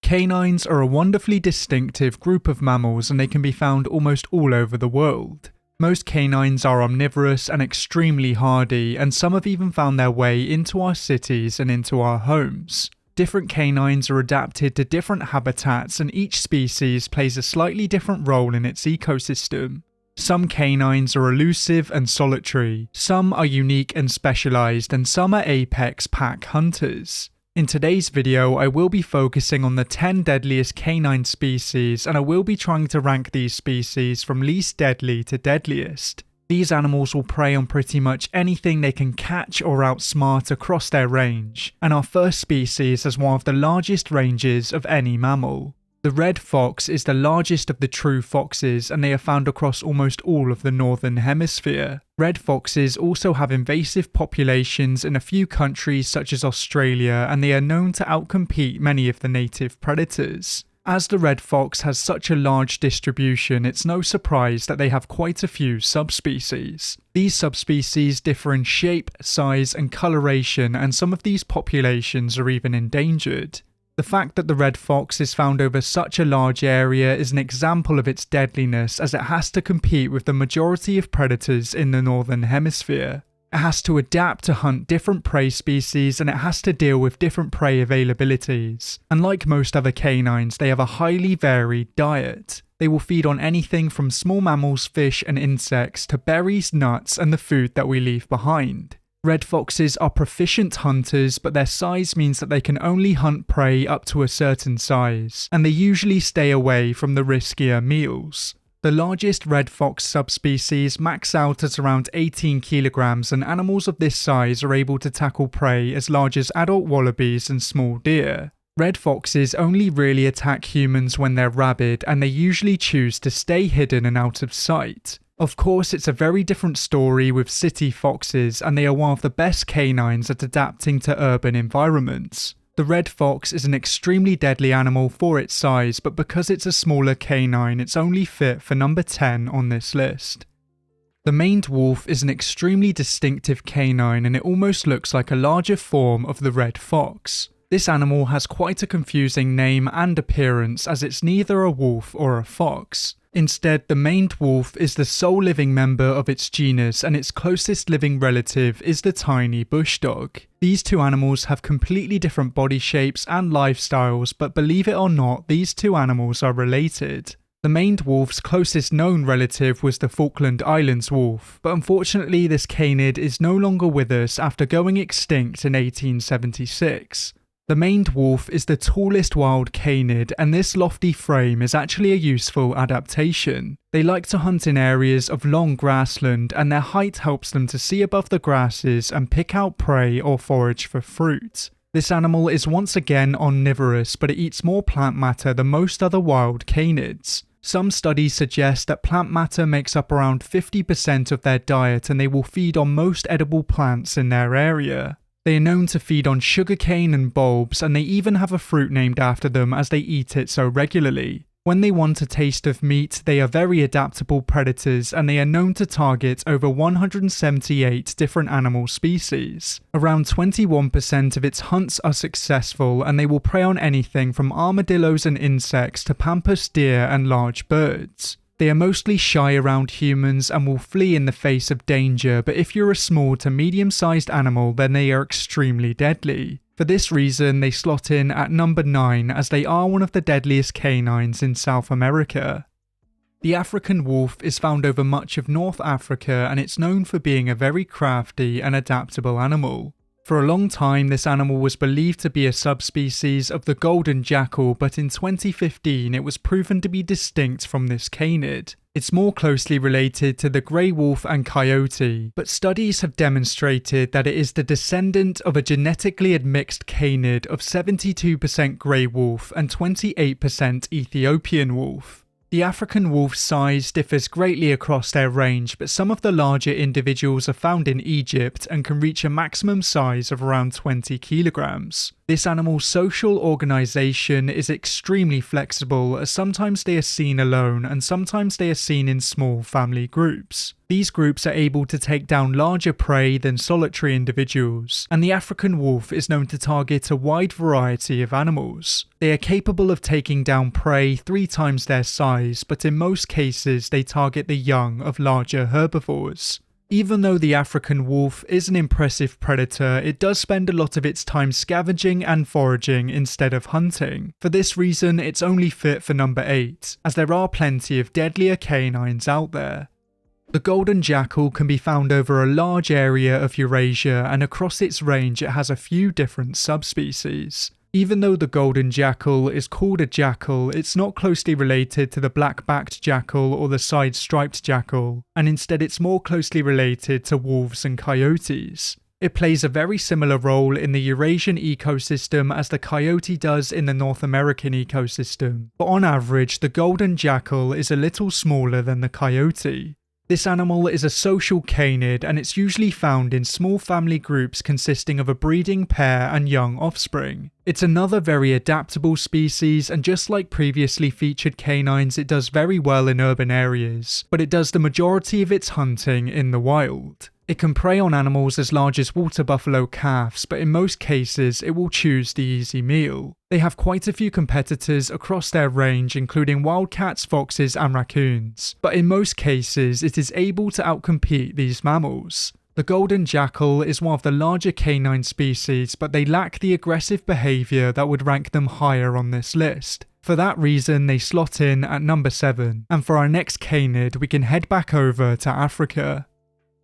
Canines are a wonderfully distinctive group of mammals and they can be found almost all over the world. Most canines are omnivorous and extremely hardy, and some have even found their way into our cities and into our homes. Different canines are adapted to different habitats and each species plays a slightly different role in its ecosystem. Some canines are elusive and solitary, some are unique and specialized, and some are apex pack hunters. In today's video, I will be focusing on the 10 deadliest canine species, and I will be trying to rank these species from least deadly to deadliest. These animals will prey on pretty much anything they can catch or outsmart across their range, and our first species has one of the largest ranges of any mammal. The red fox is the largest of the true foxes, and they are found across almost all of the northern hemisphere. Red foxes also have invasive populations in a few countries such as Australia, and they are known to outcompete many of the native predators. As the red fox has such a large distribution, it's no surprise that they have quite a few subspecies. These subspecies differ in shape, size, and coloration, and some of these populations are even endangered. The fact that the red fox is found over such a large area is an example of its deadliness, as it has to compete with the majority of predators in the northern hemisphere. It has to adapt to hunt different prey species, and it has to deal with different prey availabilities. And like most other canines, they have a highly varied diet. They will feed on anything from small mammals, fish and insects to berries, nuts and the food that we leave behind. Red foxes are proficient hunters, but their size means that they can only hunt prey up to a certain size, and they usually stay away from the riskier meals. The largest red fox subspecies max out at around 18 kilograms, and animals of this size are able to tackle prey as large as adult wallabies and small deer. Red foxes only really attack humans when they're rabid, and they usually choose to stay hidden and out of sight. Of course, it's a very different story with city foxes, and they are one of the best canines at adapting to urban environments. The red fox is an extremely deadly animal for its size, but because it's a smaller canine, it's only fit for number 10 on this list. The maned wolf is an extremely distinctive canine, and it almost looks like a larger form of the red fox. This animal has quite a confusing name and appearance, as it's neither a wolf or a fox. Instead, the maned wolf is the sole living member of its genus, and its closest living relative is the tiny bush dog. These two animals have completely different body shapes and lifestyles, but believe it or not, these two animals are related. The maned wolf's closest known relative was the Falkland Islands wolf, but unfortunately this canid is no longer with us after going extinct in 1876. The maned wolf is the tallest wild canid, and this lofty frame is actually a useful adaptation. They like to hunt in areas of long grassland, and their height helps them to see above the grasses and pick out prey or forage for fruit. This animal is once again omnivorous, but it eats more plant matter than most other wild canids. Some studies suggest that plant matter makes up around 50% of their diet, and they will feed on most edible plants in their area. They are known to feed on sugarcane and bulbs, and they even have a fruit named after them as they eat it so regularly. When they want a taste of meat, they are very adaptable predators, and they are known to target over 178 different animal species. Around 21% of its hunts are successful, and they will prey on anything from armadillos and insects to pampas deer and large birds. They are mostly shy around humans and will flee in the face of danger, but if you're a small to medium-sized animal, then they are extremely deadly. For this reason, they slot in at number 9, as they are one of the deadliest canines in South America. The African wolf is found over much of North Africa, and it's known for being a very crafty and adaptable animal. For a long time, this animal was believed to be a subspecies of the golden jackal, but in 2015 it was proven to be distinct from this canid. It's more closely related to the grey wolf and coyote, but studies have demonstrated that it is the descendant of a genetically admixed canid of 72% grey wolf and 28% Ethiopian wolf. The African wolf's size differs greatly across their range, but some of the larger individuals are found in Egypt and can reach a maximum size of around 20 kilograms. This animal's social organisation is extremely flexible, as sometimes they are seen alone and sometimes they are seen in small family groups. These groups are able to take down larger prey than solitary individuals, and the African wolf is known to target a wide variety of animals. They are capable of taking down prey 3 times their size, but in most cases they target the young of larger herbivores. Even though the African wolf is an impressive predator, it does spend a lot of its time scavenging and foraging instead of hunting. For this reason, it's only fit for number 8, as there are plenty of deadlier canines out there. The golden jackal can be found over a large area of Eurasia, and across its range it has a few different subspecies. Even though the golden jackal is called a jackal, it's not closely related to the black-backed jackal or the side-striped jackal, and instead it's more closely related to wolves and coyotes. It plays a very similar role in the Eurasian ecosystem as the coyote does in the North American ecosystem, but on average the golden jackal is a little smaller than the coyote. This animal is a social canid, and it's usually found in small family groups consisting of a breeding pair and young offspring. It's another very adaptable species, and just like previously featured canines, it does very well in urban areas, but it does the majority of its hunting in the wild. It can prey on animals as large as water buffalo calves, but in most cases it will choose the easy meal. They have quite a few competitors across their range, including wildcats, foxes and raccoons, but in most cases it is able to outcompete these mammals. The golden jackal is one of the larger canine species, but they lack the aggressive behaviour that would rank them higher on this list. For that reason they slot in at number 7, and for our next canid we can head back over to Africa.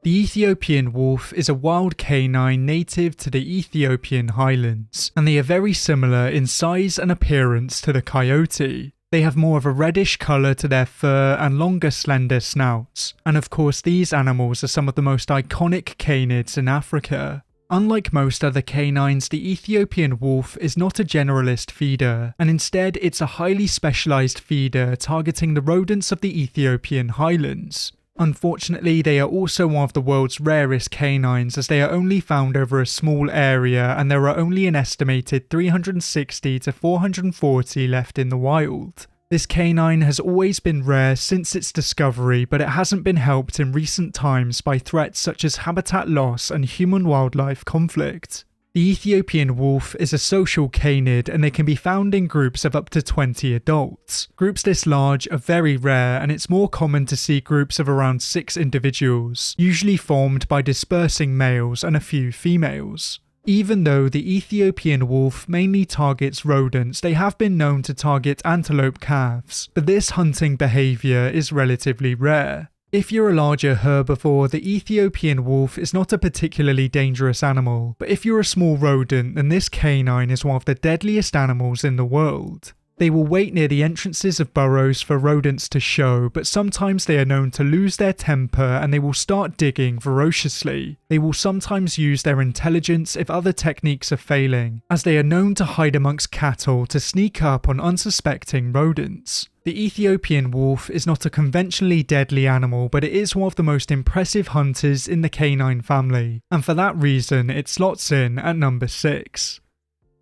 The Ethiopian wolf is a wild canine native to the Ethiopian highlands, and they are very similar in size and appearance to the coyote. They have more of a reddish colour to their fur and longer slender snouts, and of course these animals are some of the most iconic canids in Africa. Unlike most other canines, the Ethiopian wolf is not a generalist feeder, and instead it's a highly specialised feeder targeting the rodents of the Ethiopian highlands. Unfortunately, they are also one of the world's rarest canines, as they are only found over a small area and there are only an estimated 360 to 440 left in the wild. This canine has always been rare since its discovery, but it hasn't been helped in recent times by threats such as habitat loss and human-wildlife conflict. The Ethiopian wolf is a social canid, and they can be found in groups of up to 20 adults. Groups this large are very rare, and it's more common to see groups of around 6 individuals, usually formed by dispersing males and a few females. Even though the Ethiopian wolf mainly targets rodents, they have been known to target antelope calves, but this hunting behaviour is relatively rare. If you're a larger herbivore, the Ethiopian wolf is not a particularly dangerous animal, but if you're a small rodent, then this canine is one of the deadliest animals in the world. They will wait near the entrances of burrows for rodents to show, but sometimes they are known to lose their temper and they will start digging ferociously. They will sometimes use their intelligence if other techniques are failing, as they are known to hide amongst cattle to sneak up on unsuspecting rodents. The Ethiopian wolf is not a conventionally deadly animal, but it is one of the most impressive hunters in the canine family, and for that reason it slots in at number 6.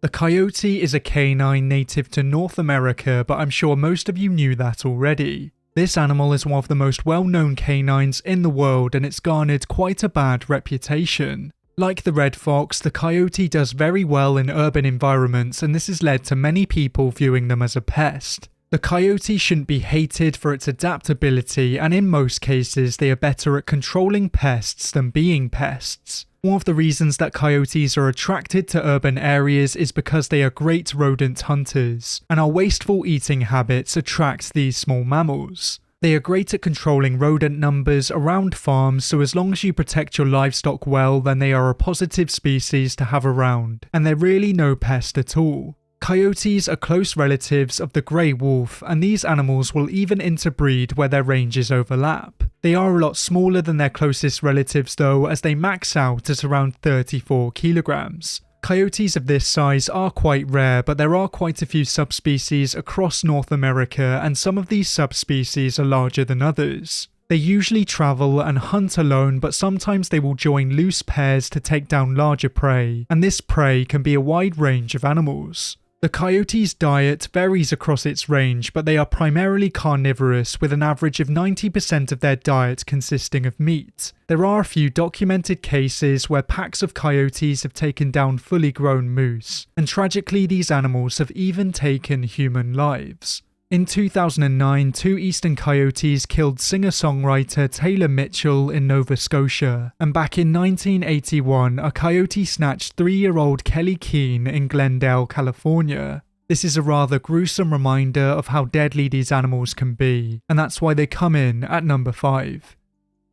The coyote is a canine native to North America, but I'm sure most of you knew that already. This animal is one of the most well-known canines in the world, and it's garnered quite a bad reputation. Like the red fox, the coyote does very well in urban environments, and this has led to many people viewing them as a pest. The coyote shouldn't be hated for its adaptability, and in most cases they are better at controlling pests than being pests. One of the reasons that coyotes are attracted to urban areas is because they are great rodent hunters, and our wasteful eating habits attract these small mammals. They are great at controlling rodent numbers around farms, so as long as you protect your livestock well, then they are a positive species to have around, and they're really no pest at all. Coyotes are close relatives of the grey wolf, and these animals will even interbreed where their ranges overlap. They are a lot smaller than their closest relatives though, as they max out at around 34 kilograms. Coyotes of this size are quite rare, but there are quite a few subspecies across North America, and some of these subspecies are larger than others. They usually travel and hunt alone, but sometimes they will join loose pairs to take down larger prey, and this prey can be a wide range of animals. The coyote's diet varies across its range, but they are primarily carnivorous, with an average of 90% of their diet consisting of meat. There are a few documented cases where packs of coyotes have taken down fully grown moose, and tragically these animals have even taken human lives. In 2009, 2 eastern coyotes killed singer-songwriter Taylor Mitchell in Nova Scotia, and back in 1981, a coyote snatched 3-year-old Kelly Keene in Glendale, California. This is a rather gruesome reminder of how deadly these animals can be, and that's why they come in at number 5.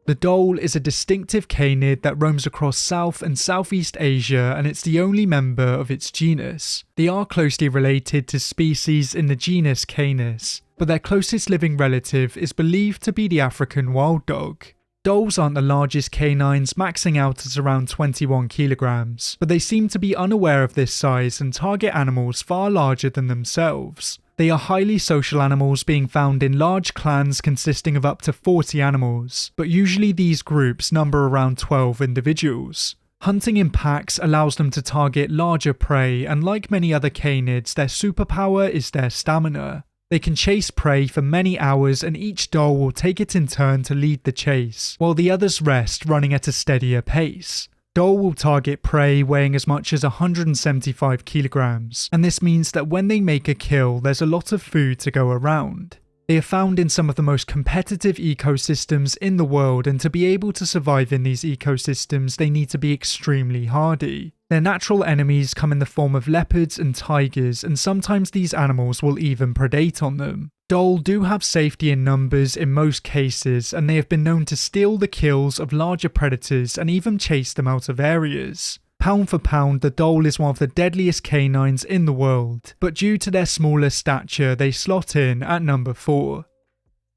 The dhole is a distinctive canid that roams across South and Southeast Asia, and it's the only member of its genus. They are closely related to species in the genus Canis, but their closest living relative is believed to be the African wild dog. Dholes aren't the largest canines, maxing out at around 21 kilograms, but they seem to be unaware of this size and target animals far larger than themselves. They are highly social animals, being found in large clans consisting of up to 40 animals, but usually these groups number around 12 individuals. Hunting in packs allows them to target larger prey, and like many other canids, their superpower is their stamina. They can chase prey for many hours, and each dhole will take it in turn to lead the chase, while the others rest, running at a steadier pace. Dhole will target prey weighing as much as 175 kilograms, and this means that when they make a kill, there's a lot of food to go around. They are found in some of the most competitive ecosystems in the world, and to be able to survive in these ecosystems, they need to be extremely hardy. Their natural enemies come in the form of leopards and tigers, and sometimes these animals will even predate on them. Dhole do have safety in numbers in most cases, and they have been known to steal the kills of larger predators and even chase them out of areas. Pound for pound, the dhole is one of the deadliest canines in the world, but due to their smaller stature, they slot in at number 4.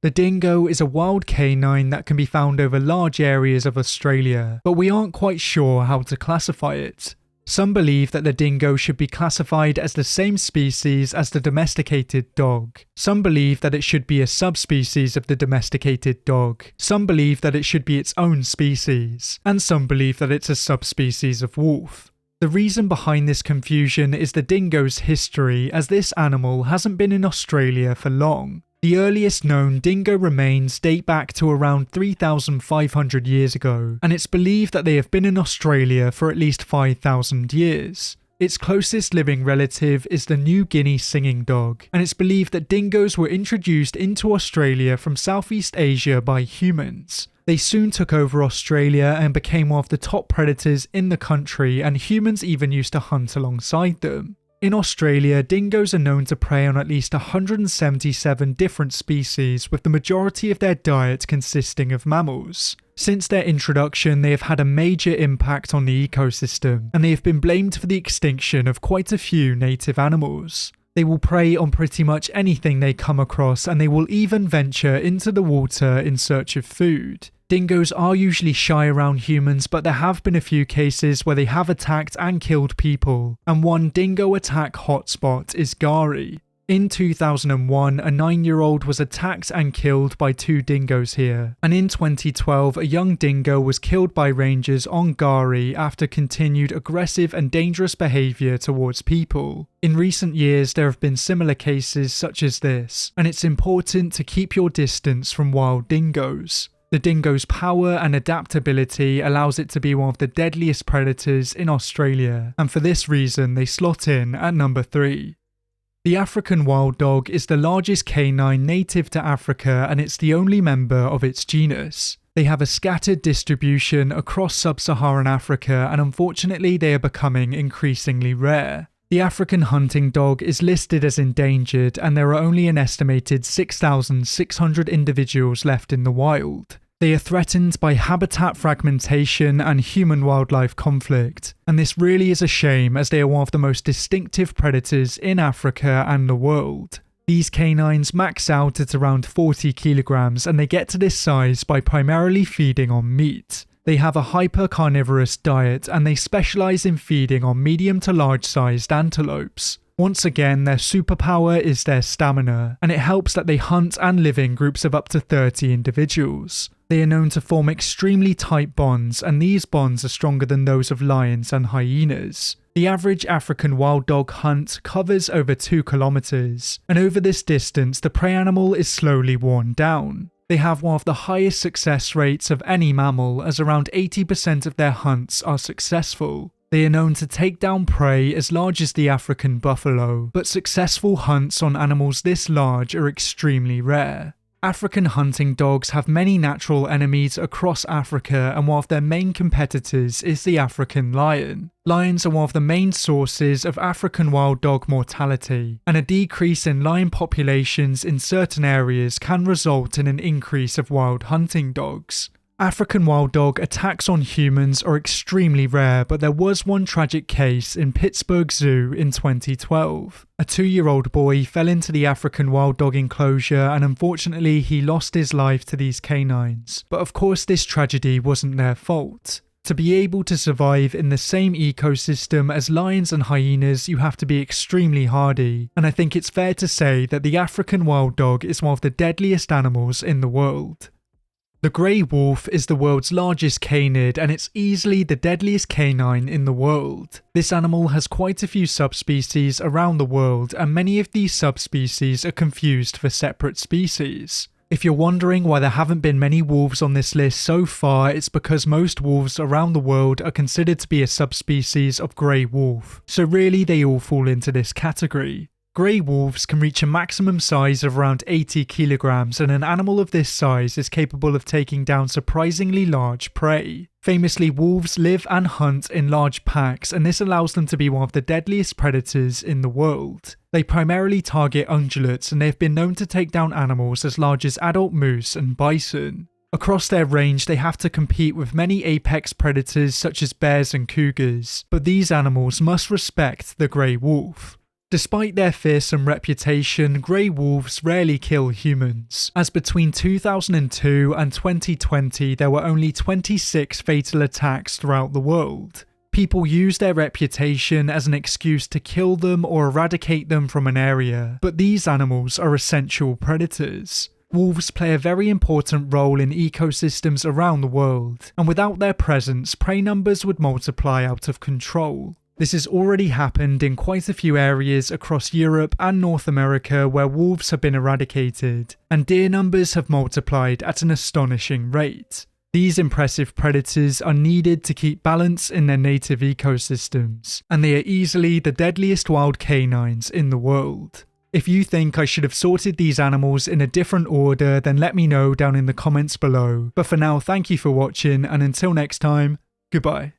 The dingo is a wild canine that can be found over large areas of Australia, but we aren't quite sure how to classify it. Some believe that the dingo should be classified as the same species as the domesticated dog. Some believe that it should be a subspecies of the domesticated dog. Some believe that it should be its own species. And some believe that it's a subspecies of wolf. The reason behind this confusion is the dingo's history, as this animal hasn't been in Australia for long. The earliest known dingo remains date back to around 3,500 years ago, and it's believed that they have been in Australia for at least 5,000 years. Its closest living relative is the New Guinea singing dog, and it's believed that dingoes were introduced into Australia from Southeast Asia by humans. They soon took over Australia and became one of the top predators in the country, and humans even used to hunt alongside them. In Australia, dingoes are known to prey on at least 177 different species, with the majority of their diet consisting of mammals. Since their introduction, they have had a major impact on the ecosystem, and they have been blamed for the extinction of quite a few native animals. They will prey on pretty much anything they come across, and they will even venture into the water in search of food. Dingoes are usually shy around humans, but there have been a few cases where they have attacked and killed people, and one dingo attack hotspot is Gari. In 2001, a 9-year-old was attacked and killed by 2 dingoes here, and in 2012, a young dingo was killed by rangers on Gari after continued aggressive and dangerous behaviour towards people. In recent years, there have been similar cases such as this, and it's important to keep your distance from wild dingoes. The dingo's power and adaptability allows it to be one of the deadliest predators in Australia, and for this reason they slot in at number 3. The African wild dog is the largest canine native to Africa, and it's the only member of its genus. They have a scattered distribution across sub-Saharan Africa, and unfortunately they are becoming increasingly rare. The African hunting dog is listed as endangered, and there are only an estimated 6,600 individuals left in the wild. They are threatened by habitat fragmentation and human-wildlife conflict, and this really is a shame, as they are one of the most distinctive predators in Africa and the world. These canines max out at around 40 kilograms, and they get to this size by primarily feeding on meat. They have a hyper-carnivorous diet, and they specialize in feeding on medium to large-sized antelopes. Once again, their superpower is their stamina, and it helps that they hunt and live in groups of up to 30 individuals. They are known to form extremely tight bonds, and these bonds are stronger than those of lions and hyenas. The average African wild dog hunt covers over 2 kilometers, and over this distance the prey animal is slowly worn down. They have one of the highest success rates of any mammal, as around 80% of their hunts are successful. They are known to take down prey as large as the African buffalo, but successful hunts on animals this large are extremely rare. African hunting dogs have many natural enemies across Africa, and one of their main competitors is the African lion. Lions are one of the main sources of African wild dog mortality, and a decrease in lion populations in certain areas can result in an increase of wild hunting dogs. African wild dog attacks on humans are extremely rare, but there was one tragic case in Pittsburgh Zoo in 2012. A 2-year-old boy fell into the African wild dog enclosure, and unfortunately he lost his life to these canines. But of course this tragedy wasn't their fault. To be able to survive in the same ecosystem as lions and hyenas, you have to be extremely hardy, and I think it's fair to say that the African wild dog is one of the deadliest animals in the world. The grey wolf is the world's largest canid, and it's easily the deadliest canine in the world. This animal has quite a few subspecies around the world, and many of these subspecies are confused for separate species. If you're wondering why there haven't been many wolves on this list so far, it's because most wolves around the world are considered to be a subspecies of grey wolf, so really they all fall into this category. Grey wolves can reach a maximum size of around 80 kilograms, and an animal of this size is capable of taking down surprisingly large prey. Famously, wolves live and hunt in large packs, and this allows them to be one of the deadliest predators in the world. They primarily target ungulates, and they have been known to take down animals as large as adult moose and bison. Across their range, they have to compete with many apex predators such as bears and cougars, but these animals must respect the grey wolf. Despite their fearsome reputation, grey wolves rarely kill humans, as between 2002 and 2020 there were only 26 fatal attacks throughout the world. People use their reputation as an excuse to kill them or eradicate them from an area, but these animals are essential predators. Wolves play a very important role in ecosystems around the world, and without their presence, prey numbers would multiply out of control. This has already happened in quite a few areas across Europe and North America where wolves have been eradicated, and deer numbers have multiplied at an astonishing rate. These impressive predators are needed to keep balance in their native ecosystems, and they are easily the deadliest wild canines in the world. If you think I should have sorted these animals in a different order, then let me know down in the comments below. But for now, thank you for watching, and until next time, goodbye.